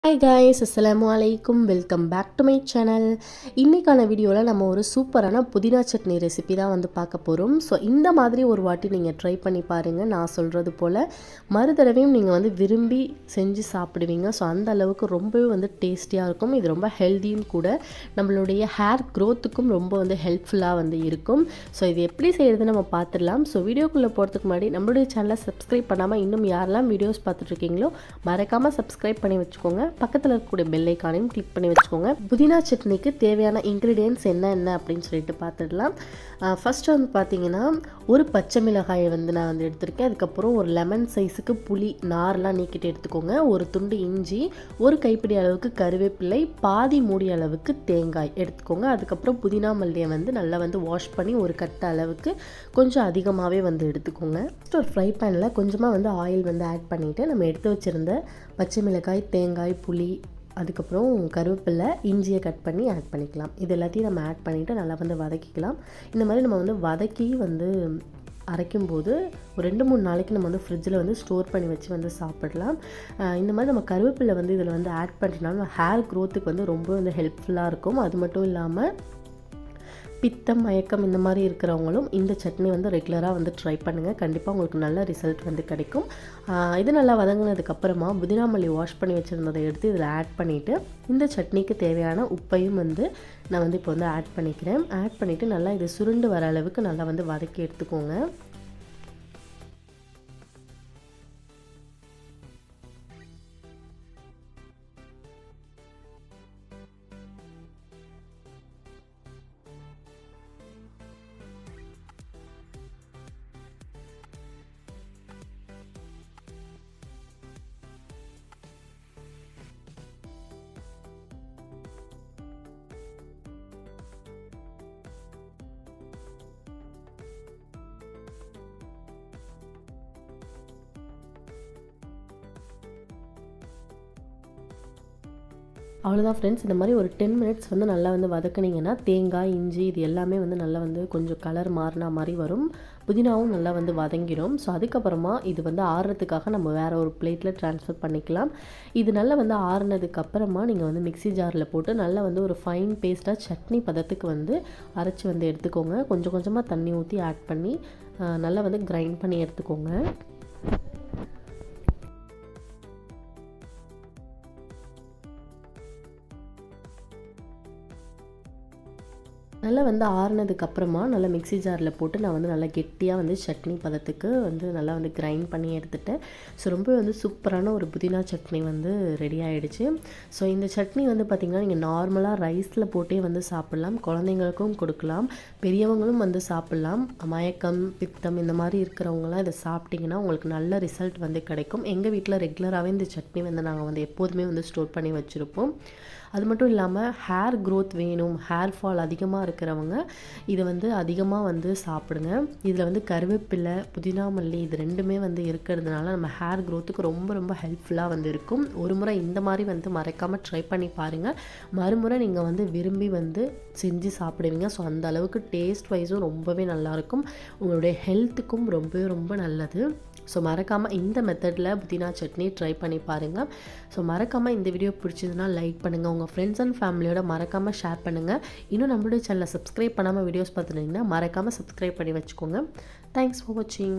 Hi guys, அஸ்ஸலாமு அலைக்கும். Welcome back to my channel. இன்றைக்கான வீடியோவில் நம்ம ஒரு சூப்பரான புதினா சட்னி ரெசிபி தான் வந்து பார்க்க போகிறோம். ஸோ இந்த மாதிரி ஒரு வாட்டி நீங்கள் ட்ரை பண்ணி பாருங்கள். நான் சொல்கிறது போல் மறுதடவையும் நீங்கள் வந்து விரும்பி செஞ்சு சாப்பிடுவீங்க. ஸோ அந்த அளவுக்கு ரொம்பவே வந்து டேஸ்டியாக இருக்கும். இது ரொம்ப ஹெல்த்தியும் கூட, நம்மளுடைய ஹேர் க்ரோத்துக்கும் ரொம்ப வந்து ஹெல்ப்ஃபுல்லாக வந்து இருக்கும். ஸோ இது எப்படி செய்கிறது நம்ம பார்த்துடலாம். ஸோ வீடியோக்குள்ளே போகிறதுக்கு முன்னாடி நம்மளுடைய சேனலை சப்ஸ்கிரைப் பண்ணாமல் இன்னும் யாரெல்லாம் வீடியோஸ் பார்த்துட்ருக்கீங்களோ மறக்காமல் சப்ஸ்கிரைப் பண்ணி வச்சுக்கோங்க. பக்கத்தில் இருக்கக்கூடிய பெல் ஐக்கானையும் கிளிக் பண்ணி வச்சுக்கோங்க. புதினா சட்னிக்கு தேவையான இன்க்ரீடியன்ட்ஸ் என்ன அப்படின்னு சொல்லிட்டு பார்த்துடலாம். ஃபர்ஸ்ட் வந்து பார்த்தீங்கன்னா, ஒரு பச்சை மிளகாயை வந்து நான் வந்து எடுத்திருக்கேன். அதுக்கப்புறம் ஒரு லெமன் சைஸுக்கு புளி நார்லாம் நீக்கிட்டு எடுத்துக்கோங்க. ஒரு துண்டு இஞ்சி, ஒரு கைப்பிடி அளவுக்கு கருவேப்பிலை, பாதி மூடி அளவுக்கு தேங்காய் எடுத்துக்கோங்க. அதுக்கப்புறம் புதினா மல்லியை வந்து நல்லா வந்து வாஷ் பண்ணி ஒரு கட்ட அளவுக்கு கொஞ்சம் அதிகமாகவே வந்து எடுத்துக்கோங்க. ஒரு ஃப்ரை பேனில் கொஞ்சமாக வந்து ஆயில் வந்து ஆட் பண்ணிவிட்டு நம்ம எடுத்து வச்சுருந்த பச்சை மிளகாய், தேங்காய், புளி, அதுக்கப்புறம் கருவேப்பிலை, இஞ்சியை கட் பண்ணி ஆட் பண்ணிக்கலாம். இது எல்லாத்தையும் நம்ம ஆட் பண்ணிவிட்டு நல்லா வந்து வதக்கிக்கலாம். இந்த மாதிரி நம்ம வந்து வதக்கி வந்து அரைக்கும்போது ஒரு 2-3 நாளைக்கு நம்ம வந்து ஃப்ரிட்ஜில் வந்து ஸ்டோர் பண்ணி வச்சு வந்து சாப்பிடலாம். இந்த மாதிரி நம்ம கருவேப்பிலை வந்து இதில் வந்து ஆட் பண்ணுறதுனால ஹேர் க்ரோத்துக்கு வந்து ரொம்ப வந்து ஹெல்ப்ஃபுல்லாக இருக்கும். அது மட்டும் இல்லாமல் பித்தம், மயக்கம் இந்த மாதிரி இருக்கிறவங்களும் இந்த சட்னி வந்து ரெகுலராக வந்து ட்ரை பண்ணுங்கள். கண்டிப்பாக உங்களுக்கு நல்ல ரிசல்ட் வந்து கிடைக்கும். இது நல்லா வதங்கினதுக்கப்புறமா புதினா மல்லி வாஷ் பண்ணி வச்சுருந்ததை எடுத்து இதில் ஆட் பண்ணிவிட்டு இந்த சட்னிக்கு தேவையான உப்பையும் வந்து நான் வந்து இப்போ வந்து ஆட் பண்ணிக்கிறேன். ஆட் பண்ணிவிட்டு நல்லா இது சுருண்டு வர அளவுக்கு நல்லா வந்து வதக்கி எடுத்துக்கோங்க. அவ்வளோதான் ஃப்ரெண்ட்ஸ். இந்த மாதிரி ஒரு 10 மினிட்ஸ் வந்து நல்லா வந்து வதக்குனிங்கன்னா தேங்காய், இஞ்சி இது எல்லாமே வந்து நல்லா வந்து கொஞ்சம் கலர் மாறினா மாதிரி வரும். புதினாவும் நல்லா வந்து வதங்கிடும். ஸோ அதுக்கப்புறமா இது வந்து ஆறுறதுக்காக நம்ம வேறு ஒரு பிளேட்டில் ட்ரான்ஸ்ஃபர் பண்ணிக்கலாம். இது நல்லா வந்து ஆறுனதுக்கப்புறமா நீங்கள் வந்து மிக்ஸி ஜாரில் போட்டு நல்லா வந்து ஒரு ஃபைன் பேஸ்ட்டாக சட்னி பதத்துக்கு வந்து அரைச்சி வந்து எடுத்துக்கோங்க. கொஞ்சம் கொஞ்சமாக தண்ணி ஊற்றி ஆட் பண்ணி நல்லா வந்து கிரைண்ட் பண்ணி எடுத்துக்கோங்க. நல்லா வந்து ஆறுனதுக்கப்புறமா நல்லா மிக்ஸி ஜாரில் போட்டு நான் வந்து நல்லா கெட்டியாக வந்து சட்னி பதத்துக்கு வந்து நல்லா வந்து கிரைண்ட் பண்ணி எடுத்துட்டேன். ஸோ ரொம்ப வந்து சூப்பரான ஒரு புதினா சட்னி வந்து ரெடி ஆகிடுச்சு. ஸோ இந்த சட்னி வந்து பார்த்திங்கன்னா நீங்கள் நார்மலாக ரைஸில் போட்டே வந்து சாப்பிட்லாம். குழந்தைங்களுக்கும் கொடுக்கலாம், பெரியவங்களும் வந்து சாப்பிட்லாம். மயக்கம், பித்தம் இந்த மாதிரி இருக்கிறவங்களாம் இதை சாப்பிட்டிங்கன்னா உங்களுக்கு நல்ல ரிசல்ட் வந்து கிடைக்கும். எங்கள் வீட்டில் ரெகுலராகவே இந்த சட்னி வந்து நாங்கள் வந்து எப்போதுமே வந்து ஸ்டோர் பண்ணி வச்சுருப்போம். அது மட்டும் இல்லாமல் ஹேர் க்ரோத் வேணும், ஹேர் ஃபால் அதிகமாக இருக்கிறவங்க இதை வந்து அதிகமாக வந்து சாப்பிடுங்க. இதில் வந்து கருவேப்பிலை, புதினா மல்லி இது ரெண்டுமே வந்து இருக்கிறதுனால நம்ம ஹேர் க்ரோத்துக்கு ரொம்ப ரொம்ப ஹெல்ப்ஃபுல்லாக வந்து இருக்கும். ஒரு முறை இந்த மாதிரி வந்து மறக்காமல் ட்ரை பண்ணி பாருங்கள். மறுமுறை நீங்கள் வந்து விரும்பி வந்து செஞ்சு சாப்பிடுவீங்க. ஸோ அந்த அளவுக்கு டேஸ்ட் வைஸும் ரொம்பவே நல்லாயிருக்கும். உங்களுடைய ஹெல்த்துக்கும் ரொம்பவே ரொம்ப நல்லது. ஸோ மறக்காமல் இந்த மெத்தடில் புதினா சட்னி ட்ரை பண்ணி பாருங்கள். ஸோ மறக்காமல் இந்த வீடியோ பிடிச்சதுன்னா லைக் பண்ணுங்கள். உங்கள் ஃப்ரெண்ட்ஸ் அண்ட் ஃபேமிலியோட மறக்காமல் ஷேர் பண்ணுங்கள். இன்னும் நம்மளுடைய சேனலை சப்ஸ்கிரைப் பண்ணாமல் வீடியோஸ் பார்த்துட்டிங்கன்னா மறக்காமல் சப்ஸ்கிரைப் பண்ணி வச்சுக்கோங்க. தேங்க்ஸ் ஃபார் வாட்சிங்.